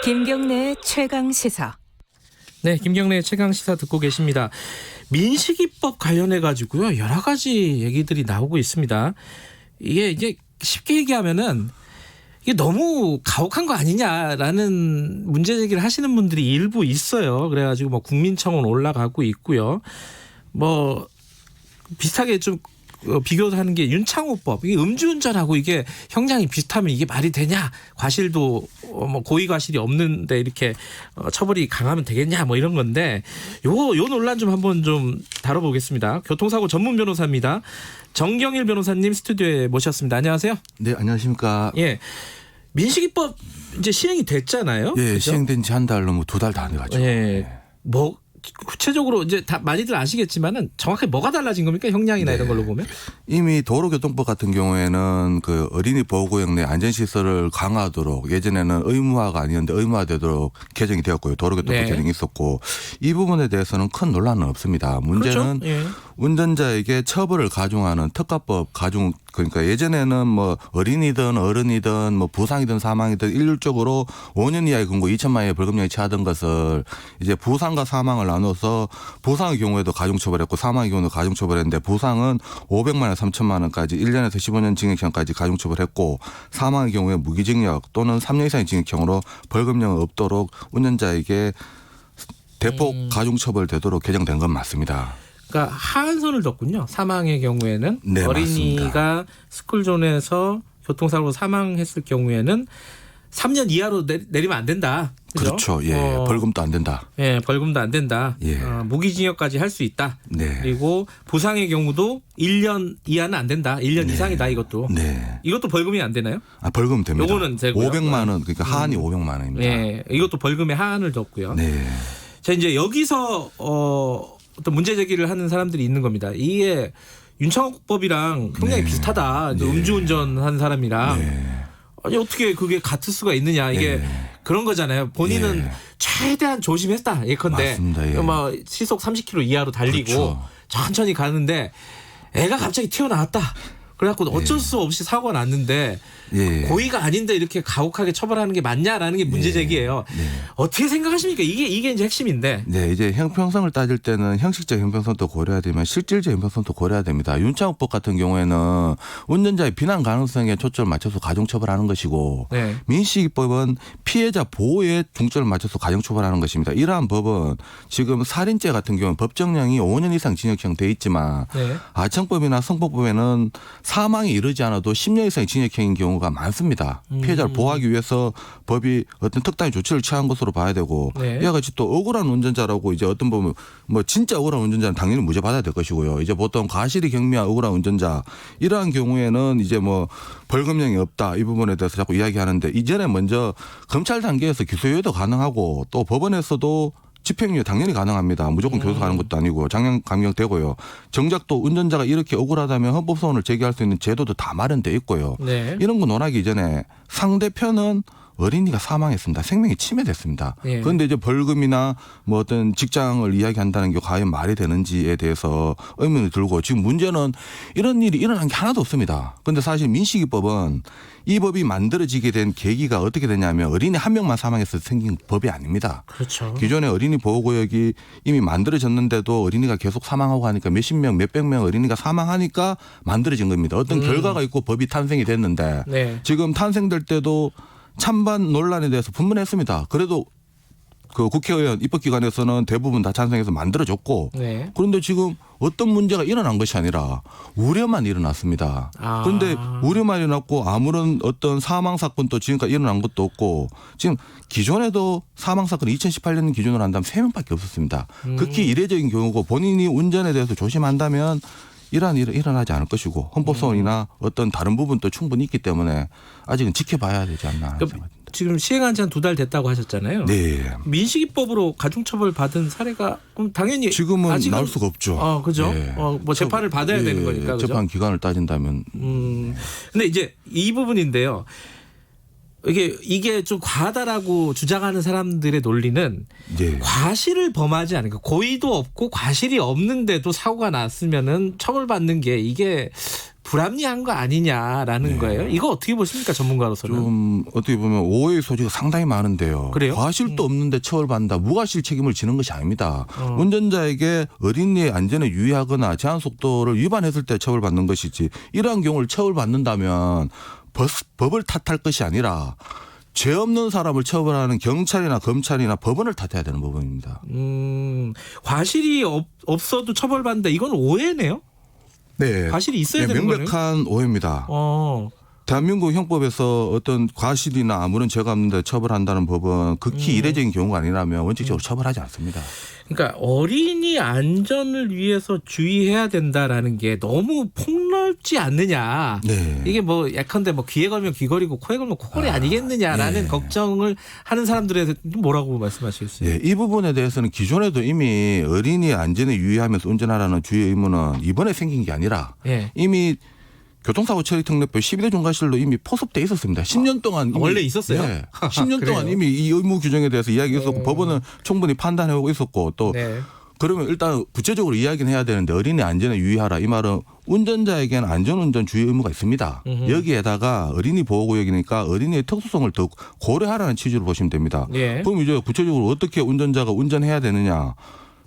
김경래의 최강 시사. 네, 김경래의 최강 시사 듣고 계십니다. 민식이법 관련해 가지고요 여러 가지 얘기들이 나오고 있습니다. 이게 이제 쉽게 얘기하면은 이게 너무 가혹한 거 아니냐라는 문제 제기를 하시는 분들이 일부 있어요. 그래가지고 뭐 국민청원 올라가고 있고요. 뭐 비슷하게 좀 비교하는 게 윤창호법. 이게 음주운전하고 이게 형량이 비슷하면 이게 말이 되냐? 과실도 뭐 고의 과실이 없는데 이렇게 처벌이 강하면 되겠냐? 뭐 이런 건데 요 논란 좀 한번 좀 다뤄보겠습니다. 교통사고 전문 변호사입니다. 정경일 변호사님 스튜디오에 모셨습니다. 안녕하세요. 네, 안녕하십니까. 예, 민식이법 이제 시행이 됐잖아요. 예, 그렇죠? 시행된 지 한 달 넘어 2달 다 돼가죠. 예, 뭐 구체적으로 이제 다 많이들 아시겠지만은 정확하게 뭐가 달라진 겁니까? 형량이나 이런 걸로 보면? 이미 도로교통법 같은 경우에는 그 어린이 보호구역 내 안전시설을 강화하도록 예전에는 의무화가 아니었는데 의무화되도록 개정이 되었고요. 도로교통법 네. 개정이 있었고 이 부분에 대해서는 큰 논란은 없습니다. 문제는 그렇죠? 예. 운전자에게 처벌을 가중하는 특가법 가중, 그러니까 예전에는 뭐 어린이든 어른이든 뭐 부상이든 사망이든 일률적으로 5년 이하의 금고 2천만 원의 벌금형이 처하던 것을 이제 부상과 사망을 나눠서 부상의 경우에도 가중처벌했고 사망의 경우도 가중처벌했는데 부상은 500만 원 3천만 원까지 1년에서 15년 징역형까지 가중처벌했고 사망의 경우에 무기징역 또는 3년 이상의 징역형으로 벌금형은 없도록 운전자에게 대폭 가중처벌되도록 개정된 건 맞습니다. 그러니까 하한선을 뒀군요. 사망의 경우에는 네, 어린이가 맞습니다. 스쿨존에서 교통사고로 사망했을 경우에는 3년 이하로 내리면 안 된다. 그죠? 그렇죠. 예, 벌금도 안 된다. 예, 벌금도 안 된다. 예. 무기징역까지 할 수 있다. 네. 그리고 부상의 경우도 1년 이하는 안 된다. 1년 이상이다 이것도. 네. 이것도 벌금이 안 되나요? 아, 벌금 됩니다. 요거는 되고요. 500만 원, 그러니까 하한이 500만 원입니다. 예, 이것도 벌금에 하한을 뒀고요. 네. 자, 이제 여기서 어떤 문제 제기를 하는 사람들이 있는 겁니다. 이게 윤창호법이랑 형량이 비슷하다. 이제 음주운전 한 사람이랑. 네. 아니 어떻게 그게 같을 수가 있느냐. 이게 그런 거잖아요. 본인은 예. 최대한 조심했다. 예컨대 맞습니다. 예. 뭐 시속 30km 이하로 달리고 그렇죠. 천천히 가는데 애가 갑자기 튀어나왔다. 그래갖고 어쩔 수 없이 사고가 났는데 예. 고의가 아닌데 이렇게 가혹하게 처벌하는 게 맞냐라는 게 문제 제기예요. 네. 어떻게 생각하십니까? 이게 이제 핵심인데. 네, 이제 형평성을 따질 때는 형식적 형평성도 고려해야 되면 실질적 형평성도 고려해야 됩니다. 윤창호법 같은 경우에는 운전자의 비난 가능성에 초점을 맞춰서 가중처벌하는 것이고 네. 민식이법은 피해자 보호에 중점을 맞춰서 가중처벌하는 것입니다. 이러한 법은 지금 살인죄 같은 경우는 법정형이 5년 이상 징역형 돼 있지만 네. 아청법이나 성폭법에는 사망이 이르지 않아도 10년 이상의 징역형인 경우가 많습니다. 피해자를 보호하기 위해서 법이 어떤 특단의 조치를 취한 것으로 봐야 되고 네. 이와 같이 또 억울한 운전자라고 이제 어떤 보면 뭐 진짜 억울한 운전자는 당연히 무죄 받아야 될 것이고요. 이제 보통 과실이 경미한 억울한 운전자 이러한 경우에는 이제 뭐 벌금형이 없다 이 부분에 대해서 자꾸 이야기하는데 이전에 먼저 검찰 단계에서 기소유예도 가능하고 또 법원에서도 집행유예 당연히 가능합니다. 무조건 교수 가는 것도 아니고 장량 감경되고요. 정작 또 운전자가 이렇게 억울하다면 헌법소원을 제기할 수 있는 제도도 다 마련돼 있고요. 네. 이런 거 논하기 이전에 상대편은 어린이가 사망했습니다. 생명이 침해됐습니다. 예. 그런데 이제 벌금이나 뭐 어떤 직장을 이야기한다는 게 과연 말이 되는지에 대해서 의문이 들고 지금 문제는 이런 일이 일어난 게 하나도 없습니다. 그런데 사실 민식이법은 이 법이 만들어지게 된 계기가 어떻게 되냐면 어린이 한 명만 사망해서 생긴 법이 아닙니다. 그렇죠. 기존의 어린이 보호구역이 이미 만들어졌는데도 어린이가 계속 사망하고 하니까 몇십 명, 몇백 명 어린이가 사망하니까 만들어진 겁니다. 어떤 결과가 있고 법이 탄생이 됐는데 네. 지금 탄생될 때도 찬반 논란에 대해서 분분했습니다. 그래도 그 국회의원 입법기관에서는 대부분 다 찬성해서 만들어졌고 네. 그런데 지금 어떤 문제가 일어난 것이 아니라 우려만 일어났습니다. 아. 그런데 우려만 일어났고 아무런 어떤 사망사건도 지금까지 일어난 것도 없고 지금 기존에도 사망사건이 2018년 기준으로 한다면 3명밖에 없었습니다. 극히 이례적인 경우고 본인이 운전에 대해서 조심한다면 이러한 일은 일어나지 않을 것이고 헌법소원이나 어떤 다른 부분도 충분히 있기 때문에 아직은 지켜봐야 되지 않나 그러니까 생각합니다. 지금 시행한 지 한 2달 됐다고 하셨잖아요. 네. 민식이법으로 가중처벌 받은 사례가 그럼 당연히 지금은 아직은 나올 수가 없죠. 그죠? 네. 뭐 재판을 받아야 되는 거니까. 그죠? 재판 기간을 따진다면. 근데 이제 이 부분인데요. 이게 좀 과하다라고 주장하는 사람들의 논리는 네. 과실을 범하지 않으니까 고의도 없고 과실이 없는데도 사고가 났으면은 처벌받는 게 이게 불합리한 거 아니냐라는 거예요. 이거 어떻게 보십니까, 전문가로서는? 좀 어떻게 보면 오해의 소지가 상당히 많은데요. 그래요? 과실도 없는데 처벌받는다. 무과실 책임을 지는 것이 아닙니다. 운전자에게 어린이의 안전에 유의하거나 제한 속도를 위반했을 때 처벌받는 것이지 이러한 경우를 처벌받는다면 법을 탓할 것이 아니라 죄 없는 사람을 처벌하는 경찰이나 검찰이나 법원을 탓해야 되는 부분입니다. 과실이 없어도 처벌받는다. 이건 오해네요. 네. 과실이 있어야 되는 거네요. 명백한 오해입니다. 어. 대한민국 형법에서 어떤 과실이나 아무런 죄가 없는데 처벌한다는 법은 극히 이례적인 경우가 아니라면 원칙적으로 처벌하지 않습니다. 그러니까 어린이 안전을 위해서 주의해야 된다라는 게 너무 폭넓지 않느냐. 네. 이게 뭐 약한데 뭐 귀에 걸면 귀걸이고 코에 걸면 코걸이 아니겠느냐라는 예. 걱정을 하는 사람들에 대해서 뭐라고 말씀하시겠어요? 이 부분에 대해서는 기존에도 이미 어린이 안전에 유의하면서 운전하라는 주의 의무는 이번에 생긴 게 아니라 예. 이미 교통사고 처리 특례법 12대 중과실로 이미 포섭돼 있었습니다. 10년 동안 이미, 원래 있었어요? 네. 10년 동안 그래요? 이미 이 의무 규정에 대해서 이야기했었고 법원은 충분히 판단해오고 있었고 또 네. 그러면 일단 구체적으로 이야기는 해야 되는데 어린이 안전에 유의하라. 이 말은 운전자에게는 안전운전 주의 의무가 있습니다. 여기에다가 어린이 보호구역이니까 어린이의 특수성을 더 고려하라는 취지로 보시면 됩니다. 예. 그럼 이제 구체적으로 어떻게 운전자가 운전해야 되느냐.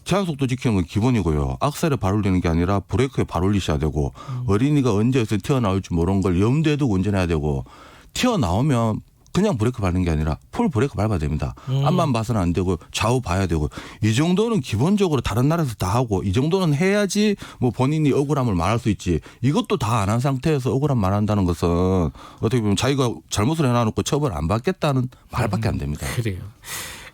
제한속도 지키는 건 기본이고요. 악셀에 발 올리는 게 아니라 브레이크에 발 올리셔야 되고 어린이가 언제 어디서 튀어나올지 모르는 걸 염두에 두고 운전해야 되고 튀어나오면 그냥 브레이크 밟는 게 아니라 풀 브레이크 밟아야 됩니다. 앞만 봐서는 안 되고 좌우 봐야 되고 이 정도는 기본적으로 다른 나라에서 다 하고 이 정도는 해야지 뭐 본인이 억울함을 말할 수 있지. 이것도 다 안 한 상태에서 억울함 말한다는 것은 어떻게 보면 자기가 잘못을 해놔놓고 처벌 안 받겠다는 말밖에 안 됩니다. 그래요.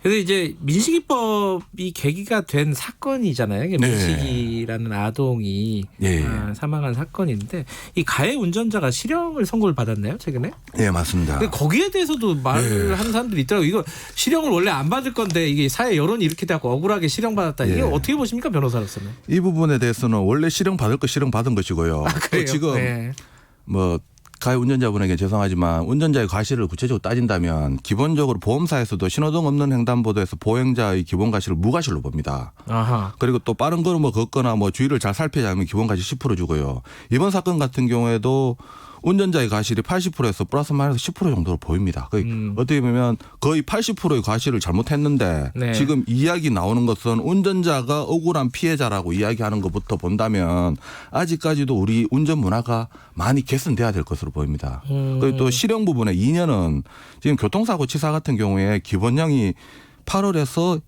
그래서 이제 민식이법이 계기가 된 사건이잖아요. 이게 네. 민식이라는 아동이 예. 사망한 사건인데 이 가해 운전자가 실형을 선고를 받았나요, 최근에? 네, 맞습니다. 근데 거기에 대해서도 말을 네. 하는 사람들이 있더라고요. 이거 실형을 원래 안 받을 건데 이게 사회 여론이 이렇게 돼갖고 억울하게 실형 받았다. 이게 예. 어떻게 보십니까, 변호사로서는? 이 부분에 대해서는 원래 실형 받을 거 실형 받은 것이고요. 그래요? 또 지금 네. 뭐 가해 운전자분에게 죄송하지만 운전자의 과실을 구체적으로 따진다면 기본적으로 보험사에서도 신호등 없는 횡단보도에서 보행자의 기본 과실을 무과실로 봅니다. 아하. 그리고 또 빠른 걸음을 걷거나 뭐 주의를 잘 살피지 않으면 기본 과실 10% 주고요. 이번 사건 같은 경우에도 운전자의 과실이 80%에서 플러스 마이너스 10% 정도로 보입니다. 어떻게 보면 거의 80%의 과실을 잘못했는데 네. 지금 이야기 나오는 것은 운전자가 억울한 피해자라고 이야기하는 것부터 본다면 아직까지도 우리 운전 문화가 많이 개선돼야 될 것으로 보입니다. 그리고 또 실형 부분에 2년은 지금 교통사고 치사 같은 경우에 기본형이 8월에서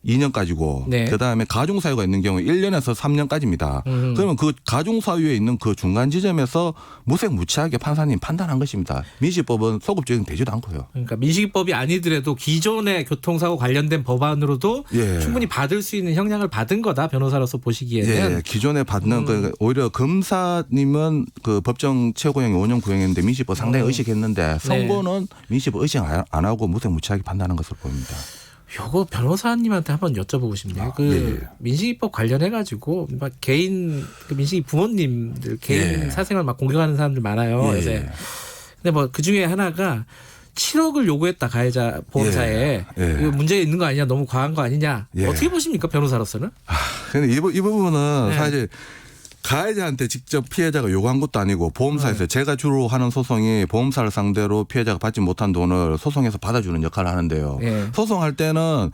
2년까지고 네. 그다음에 가중사유가 있는 경우에 1년에서 3년까지입니다. 그러면 그 가중사유에 있는 그 중간 지점에서 무색무취하게 판사님 판단한 것입니다. 민식법은 소급 적용되지도 않고요. 그러니까 민식이법이 아니더라도 기존의 교통사고 관련된 법안으로도 예. 충분히 받을 수 있는 형량을 받은 거다, 변호사로서 보시기에는. 예, 기존에 받는 그 오히려 검사님은 그 법정 최고형이 5년 구형했는데 민식법 상당히 의식했는데 선고는 민식법 의식 안 하고 무색무취하게 판단한 것으로 보입니다. 요거 변호사님한테 한번 여쭤보고 싶네요. 예. 민식이법 관련해 가지고 막 개인 그 민식이 부모님들 개인 예. 사생활 막 공격하는 사람들 많아요. 예. 요새. 근데 뭐 그 중에 하나가 7억을 요구했다, 가해자 보험사에. 예. 예. 이거 문제 있는 거 아니냐, 너무 과한 거 아니냐. 예. 어떻게 보십니까, 변호사로서는? 근데 이 부분은 네. 사실 가해자한테 직접 피해자가 요구한 것도 아니고 보험사에서 제가 주로 하는 소송이 보험사를 상대로 피해자가 받지 못한 돈을 소송에서 받아주는 역할을 하는데요. 예. 소송할 때는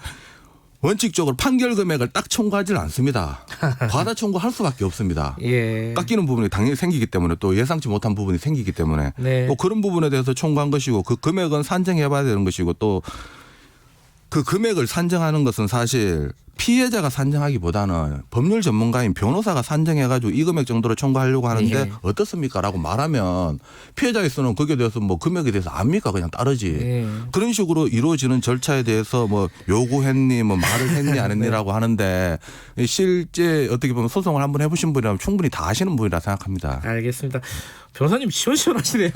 원칙적으로 판결 금액을 딱 청구하지는 않습니다. 과다 청구할 수밖에 없습니다. 예. 깎이는 부분이 당연히 생기기 때문에 또 예상치 못한 부분이 생기기 때문에 네. 또 그런 부분에 대해서 청구한 것이고 그 금액은 산정해봐야 되는 것이고 또 그 금액을 산정하는 것은 사실 피해자가 산정하기보다는 법률 전문가인 변호사가 산정해가지고 이 금액 정도로 청구하려고 하는데 예. 어떻습니까? 라고 말하면 피해자에서는 거기에 대해서 뭐 금액에 대해서 압니까? 그냥 따르지. 예. 그런 식으로 이루어지는 절차에 대해서 뭐 요구했니 뭐 말을 했니 안 했니라고 하는데 실제 어떻게 보면 소송을 한번 해보신 분이라면 충분히 다 아시는 분이라 생각합니다. 알겠습니다. 변호사님 시원시원하시네요.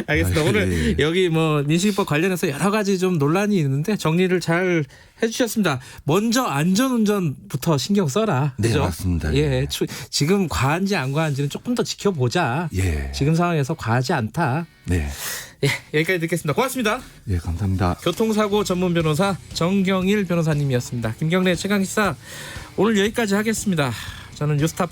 알겠습니다. 아, 오늘 예. 여기 뭐 민식이법 관련해서 여러 가지 좀 논란이 있는데 정리를 잘 해주셨습니다. 먼저 안전운전부터 신경 써라. 네, 그죠? 맞습니다. 예, 예. 지금 과한지 안 과한지는 조금 더 지켜보자. 예. 지금 상황에서 과하지 않다. 네. 예, 여기까지 듣겠습니다. 고맙습니다. 예, 감사합니다. 교통사고 전문 변호사 정경일 변호사님이었습니다. 김경래 최강시사 오늘 여기까지 하겠습니다. 저는 뉴스타파